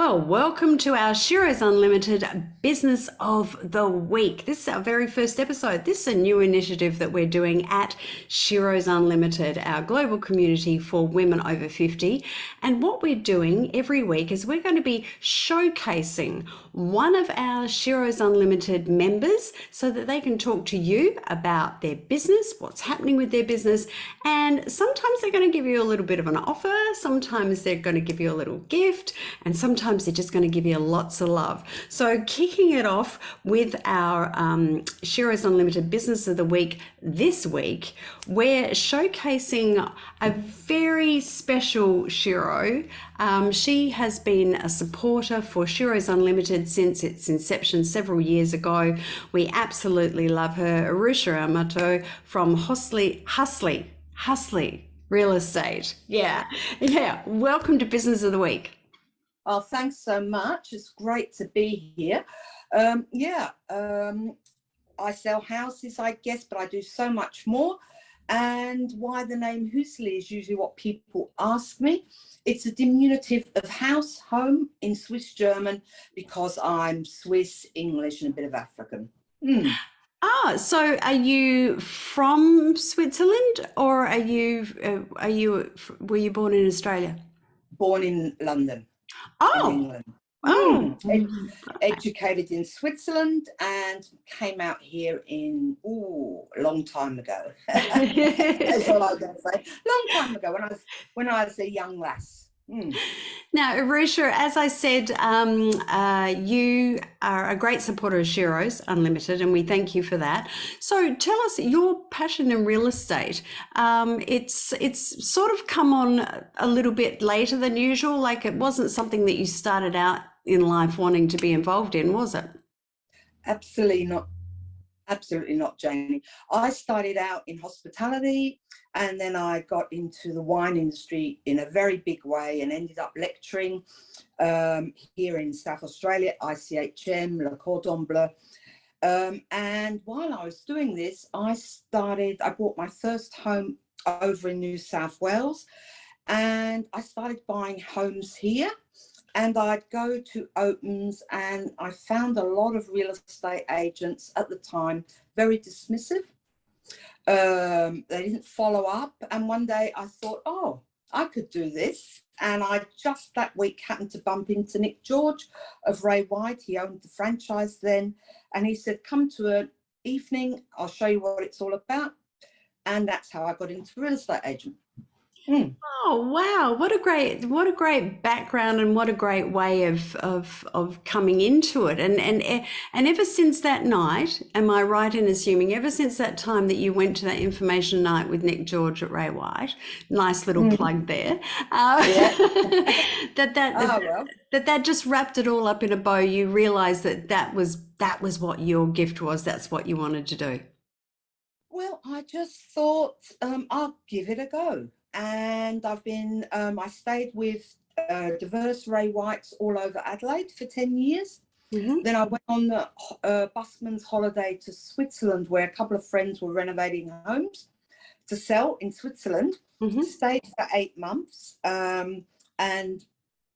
Well, welcome to our Sheroes Unlimited Business of the Week. This is our very first episode. This is a new initiative that we're doing at Sheroes Unlimited, our global community for women over 50. And what we're doing every week is we're going to be showcasing one of our Sheroes Unlimited members so that they can talk to you about their business, what's happening with their business. And sometimes they're going to give you a little bit of an offer. Sometimes they're going to give you a little gift, and sometimes they're just going to give you lots of love. So kicking it off with our Sheroes Unlimited Business of the Week this week, we're showcasing a very special Shero. She has been a supporter for Sheroes Unlimited since its inception several years ago. We absolutely love her, Irusia Armattoe from Husli Real Estate. Yeah. Welcome to Business of the Week. Oh, thanks so much. It's great to be here. I sell houses, I guess, but I do so much more. And why the name Husli is usually what people ask me. It's a diminutive of house, home in Swiss German, because I'm Swiss, English, and a bit of African. So are you from Switzerland, or were you born in Australia? Born in London. Oh, in England. Educated in Switzerland and came out here in a long time ago. That's all I'm going to say. Long time ago, when I was a young lass. Now, Irusia, as I said, you are a great supporter of Sheroes Unlimited, and we thank you for that. So tell us your passion in real estate. It's sort of come on a little bit later than usual. Like, it wasn't something that you started out in life wanting to be involved in, was it? Absolutely not. Absolutely not, Jaynie. I started out in hospitality, and then I got into the wine industry in a very big way and ended up lecturing here in South Australia, ICHM, Le Cordon Bleu. And while I was doing this, I bought my first home over in New South Wales, and I started buying homes here. And I'd go to opens, and I found a lot of real estate agents at the time very dismissive. They didn't follow up. And one day I thought, oh, I could do this. And I just that week happened to bump into Nick George of Ray White. He owned the franchise then. And he said, come to an evening, I'll show you what it's all about. And that's how I got into real estate agent. Oh, wow. What a great background, and what a great way of coming into it. And ever since that night, am I right in assuming ever since that time that you went to that information night with Nick George at Ray White, nice little plug there, that just wrapped it all up in a bow, you realized that was what your gift was, that's what you wanted to do? Well, I just thought I'll give it a go. And I stayed with diverse Ray Whites all over Adelaide for 10 years. Mm-hmm. Then I went on the busman's holiday to Switzerland, where a couple of friends were renovating homes to sell in Switzerland. Mm-hmm. Stayed for 8 months, and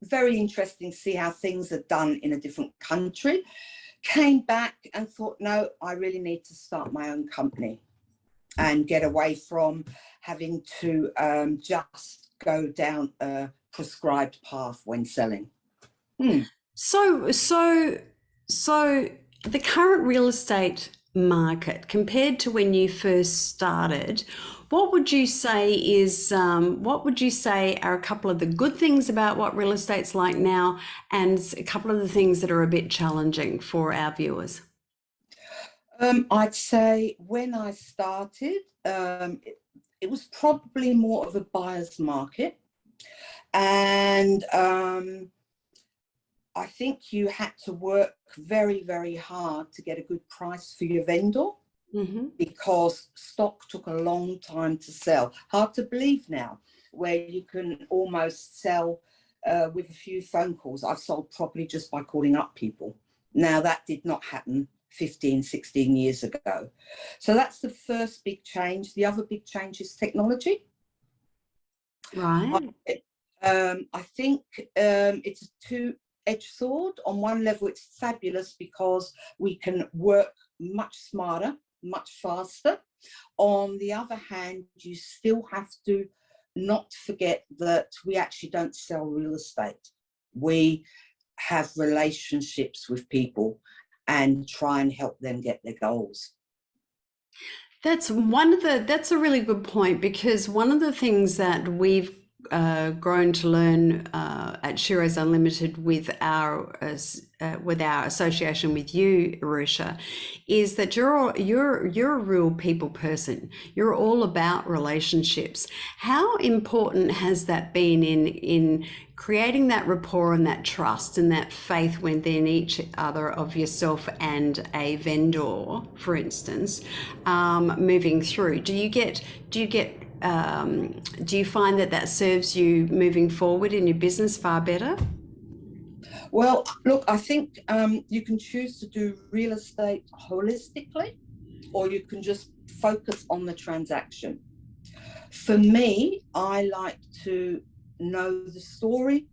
very interesting to see how things are done in a different country. Came back and thought, no, I really need to start my own company and get away from having to just go down a prescribed path when selling. So the current real estate market compared to when you first started, what would you say are a couple of the good things about what real estate's like now, and a couple of the things that are a bit challenging for our viewers? I'd say when I started, it was probably more of a buyer's market. And I think you had to work very, very hard to get a good price for your vendor, because stock took a long time to sell. Hard to believe now, where you can almost sell with a few phone calls. I've sold property just by calling up people. Now, that did not happen 15, 16 years ago. So that's the first big change. The other big change is technology. Right. I think it's double-edged sword. On one level, it's fabulous because we can work much smarter, much faster. On the other hand, you still have to not forget that we actually don't sell real estate. We have relationships with people and try and help them get their goals. That's that's a really good point, because one of the things that we've grown to learn at Sheroes Unlimited with our association with you, Irusia, is that you're a real people person. You're all about relationships. How important has that been in creating that rapport and that trust and that faith within each other of yourself and a vendor, for instance, moving through? Do you find that serves you moving forward in your business far better? Well, look, I think you can choose to do real estate holistically, or you can just focus on the transaction. For me, I like to know the story,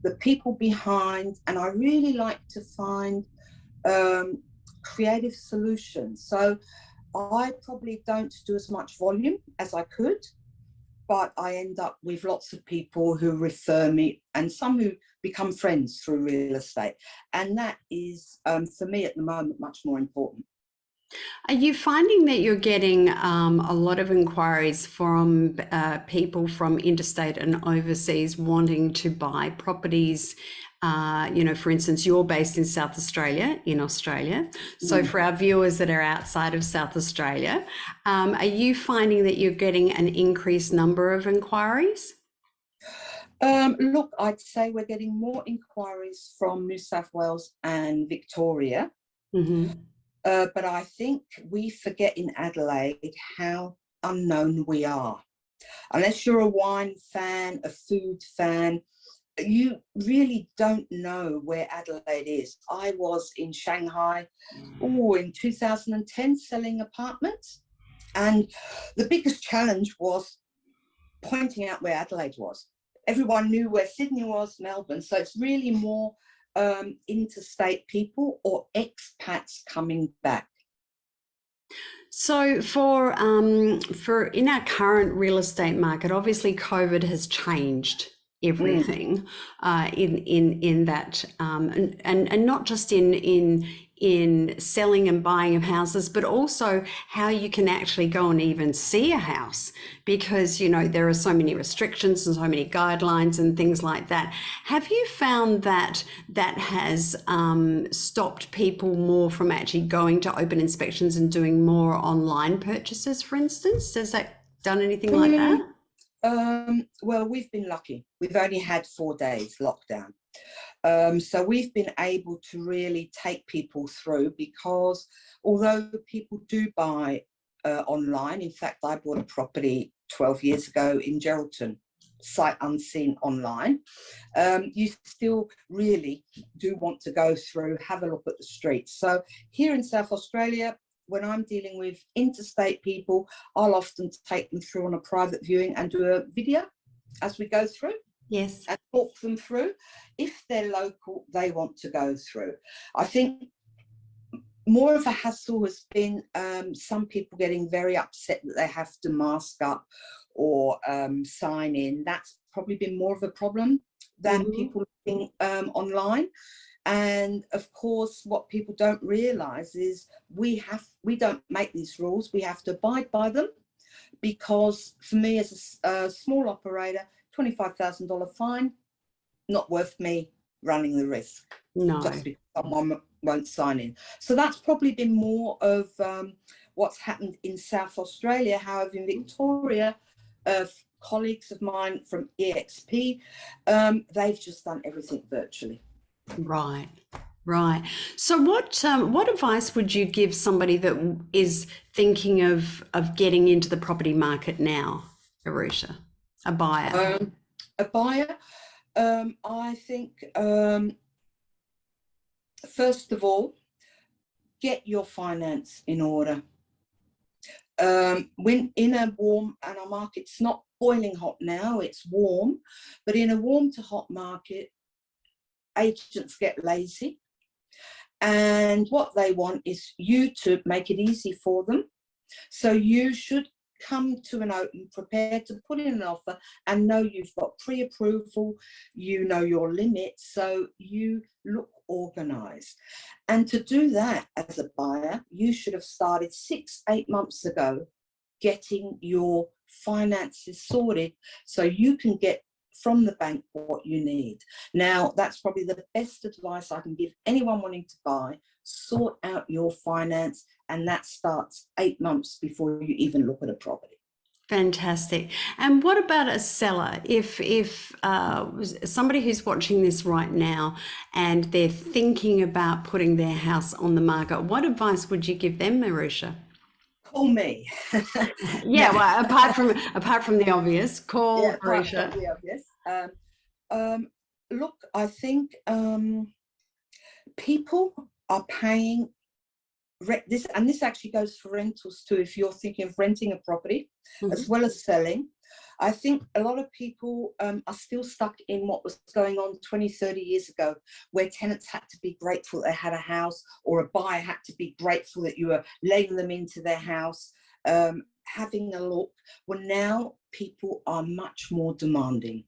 the people behind, and I really like to find creative solutions. So I probably don't do as much volume as I could, but I end up with lots of people who refer me, and some who become friends through real estate. And that is, for me at the moment, much more important. Are you finding that you're getting a lot of inquiries from people from interstate and overseas wanting to buy properties? For instance, you're based in South Australia, in Australia. So for our viewers that are outside of South Australia, are you finding that you're getting an increased number of inquiries? Look, I'd say we're getting more inquiries from New South Wales and Victoria. Mm-hmm. But I think we forget in Adelaide how unknown we are. Unless you're a wine fan, a food fan, you really don't know where Adelaide is. I was in Shanghai in 2010 selling apartments, and the biggest challenge was pointing out where Adelaide was. Everyone knew where Sydney was, Melbourne, so it's really more interstate people or expats coming back. So for in our current real estate market, obviously COVID has changed everything in that, and not just in selling and buying of houses, but also how you can actually go and even see a house, because there are so many restrictions and so many guidelines and things like that. Have you found that has stopped people more from actually going to open inspections and doing more online purchases, for instance? Has that done anything like that? Well, we've been lucky. We've only had 4 days lockdown. So we've been able to really take people through, because although people do buy online, in fact, I bought a property 12 years ago in Geraldton, sight unseen online, you still really do want to go through, have a look at the streets. So here in South Australia, when I'm dealing with interstate people, I'll often take them through on a private viewing and do a video as we go through. Yes. And talk them through. If they're local, they want to go through. I think more of a hassle has been some people getting very upset that they have to mask up or sign in. That's probably been more of a problem than people looking online. And of course, what people don't realise is we don't make these rules. We have to abide by them, because for me as a small operator, $25,000 fine, not worth me running the risk. No. Just because someone won't sign in. So that's probably been more of what's happened in South Australia. However, in Victoria, colleagues of mine from EXP, they've just done everything virtually. Right. So what advice would you give somebody that is thinking of getting into the property market now, Irusia? A buyer. I think, first of all, get your finance in order. When in a warm, and our market's not boiling hot now, it's warm, but in a warm to hot market, agents get lazy, and what they want is you to make it easy for them. So you should come to an open prepared to put in an offer and know you've got pre-approval, you know your limits, so you look organized. And to do that as a buyer, you should have started 6-8 months ago getting your finances sorted so you can get from the bank what you need. Now, that's probably the best advice I can give anyone wanting to buy. Sort out your finance, and that starts 8 months before you even look at a property. Fantastic. And what about a seller? If somebody who's watching this right now and they're thinking about putting their house on the market, what advice would you give them, Irusia? Call me. Yeah, well, apart from the obvious, call Irusia. Apart from the obvious. Look, I think people are paying this, and this actually goes for rentals too. If you're thinking of renting a property as well as selling, I think a lot of people are still stuck in what was going on 20-30 years ago, where tenants had to be grateful they had a house, or a buyer had to be grateful that you were letting them into their house, having a look. Well, now people are much more demanding.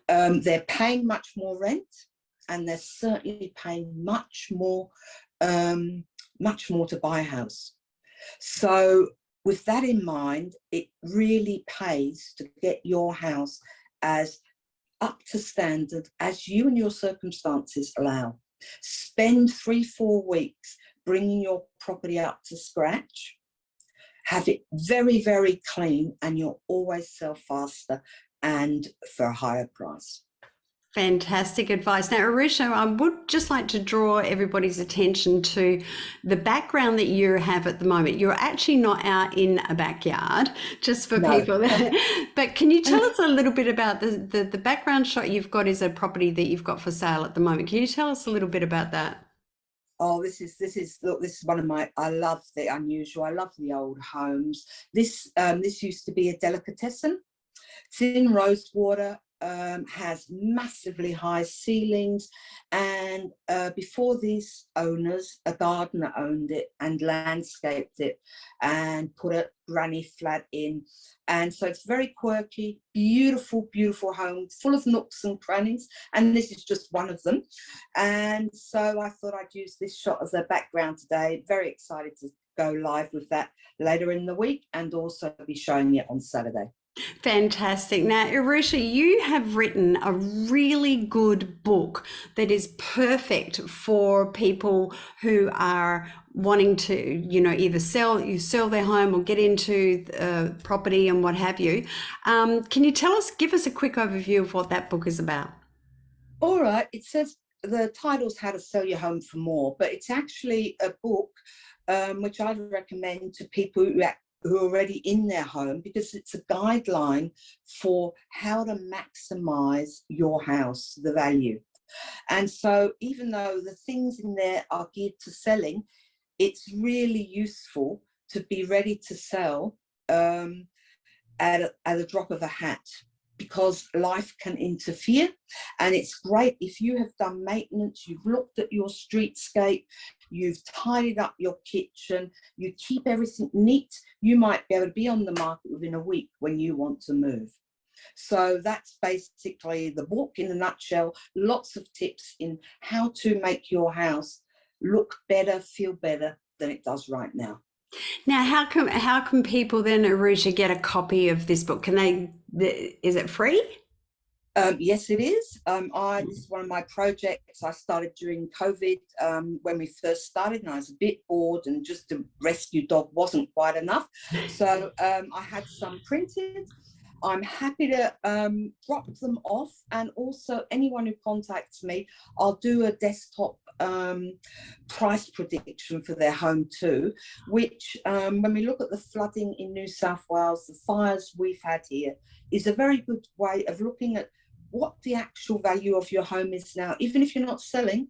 They're paying much more rent, and they're certainly paying much more to buy a house. So with that in mind, it really pays to get your house as up to standard as you and your circumstances allow. Spend 3-4 weeks bringing your property up to scratch. Have it very, very clean, and you'll always sell faster and for a higher price. Fantastic advice. Now, Irusia, I would just like to draw everybody's attention to the background that you have at the moment. You're actually not out in a backyard, just for people. But can you tell us a little bit about the background shot you've got is a property that you've got for sale at the moment. Can you tell us a little bit about that? Oh, this is one of my, I love the unusual. I love the old homes. This used to be a delicatessen. It's in Rosewater. Has massively high ceilings, and before these owners, a gardener owned it and landscaped it and put a granny flat in, and so it's very quirky, beautiful home full of nooks and crannies, and this is just one of them. And so I thought I'd use this shot as a background today. Very excited to go live with that later in the week, and also be showing it on Saturday. Fantastic. Now, Irusia, you have written a really good book that is perfect for people who are wanting to, either sell their home or get into property and what have you. Can you give us a quick overview of what that book is about? All right. It says the title's How to Sell Your Home for More, but it's actually a book which I'd recommend to people who are already in their home, because it's a guideline for how to maximize your house, the value. And so even though the things in there are geared to selling, it's really useful to be ready to sell at a drop of a hat, because life can interfere. And it's great if you have done maintenance, you've looked at your streetscape, you've tidied up your kitchen, you keep everything neat, you might be able to be on the market within a week when you want to move. So that's basically the book in a nutshell. Lots of tips in how to make your house look better, feel better than it does right now. Now, how can people then, Irusia, get a copy of this book? Is it free? Yes, it is. This is one of my projects I started during COVID when we first started, and I was a bit bored, and just a rescue dog wasn't quite enough. So I had some printed. I'm happy to drop them off, and also anyone who contacts me, I'll do a desktop price prediction for their home too, which when we look at the flooding in New South Wales, the fires we've had here, is a very good way of looking at what the actual value of your home is now, even if you're not selling,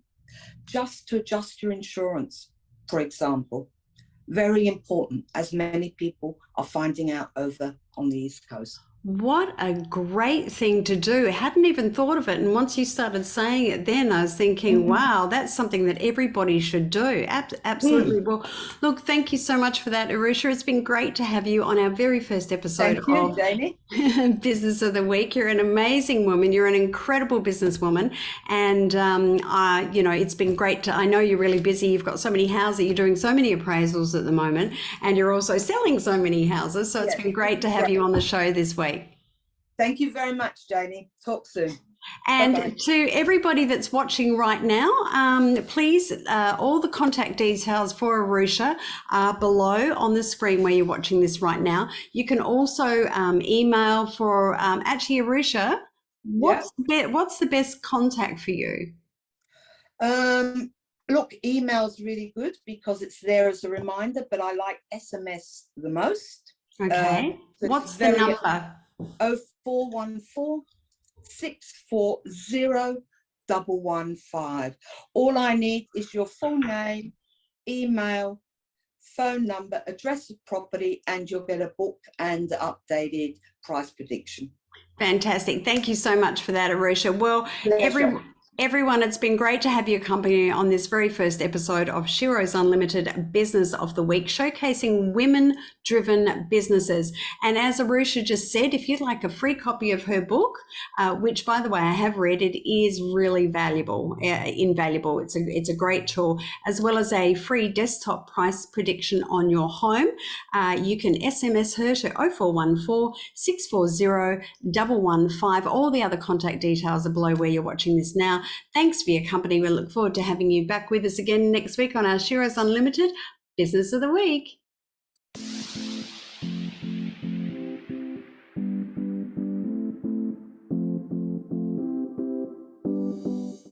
just to adjust your insurance, for example. Very important, as many people are finding out over on the East Coast. What a great thing to do. I hadn't even thought of it. And once you started saying it, then I was thinking, Mhm. wow, that's something that everybody should do. Absolutely. Mm. Well, look, thank you so much for that, Arusha. It's been great to have you on our very first episode Thank you, of Jaynie. Business of the Week. You're an amazing woman. You're an incredible businesswoman. And, it's been great to, I know you're really busy. You've got so many houses. You're doing so many appraisals at the moment. And you're also selling so many houses. So it's Yes, been this great is to have you great. on the show this week. Thank you very much, Jaynie. Talk soon. Bye-bye. And to everybody that's watching right now, please, all the contact details for Arusha are below on the screen where you're watching this right now. You can also email for, actually, Arusha, Yeah. what's the best contact for you? Look, email's really good because it's there as a reminder, but I like SMS the most. Okay. So it's What's the very number? 0414 640 115. All I need is your full name, email, phone number, address of property, and you'll get a book and updated price prediction. Fantastic. Thank you so much for that, Arusha. Well, Pleasure. everyone, it's been great to have your company on this very first episode of Sheroes Unlimited Business of the Week, showcasing women-driven businesses. And as Arusha just said, if you'd like a free copy of her book, which, by the way, I have read, it is really invaluable. It's a great tool, as well as a free desktop price prediction on your home. You can SMS her to 0414 640 115. All the other contact details are below where you're watching this now. Thanks for your company. We look forward to having you back with us again next week on our Sheroes Unlimited Business of the Week.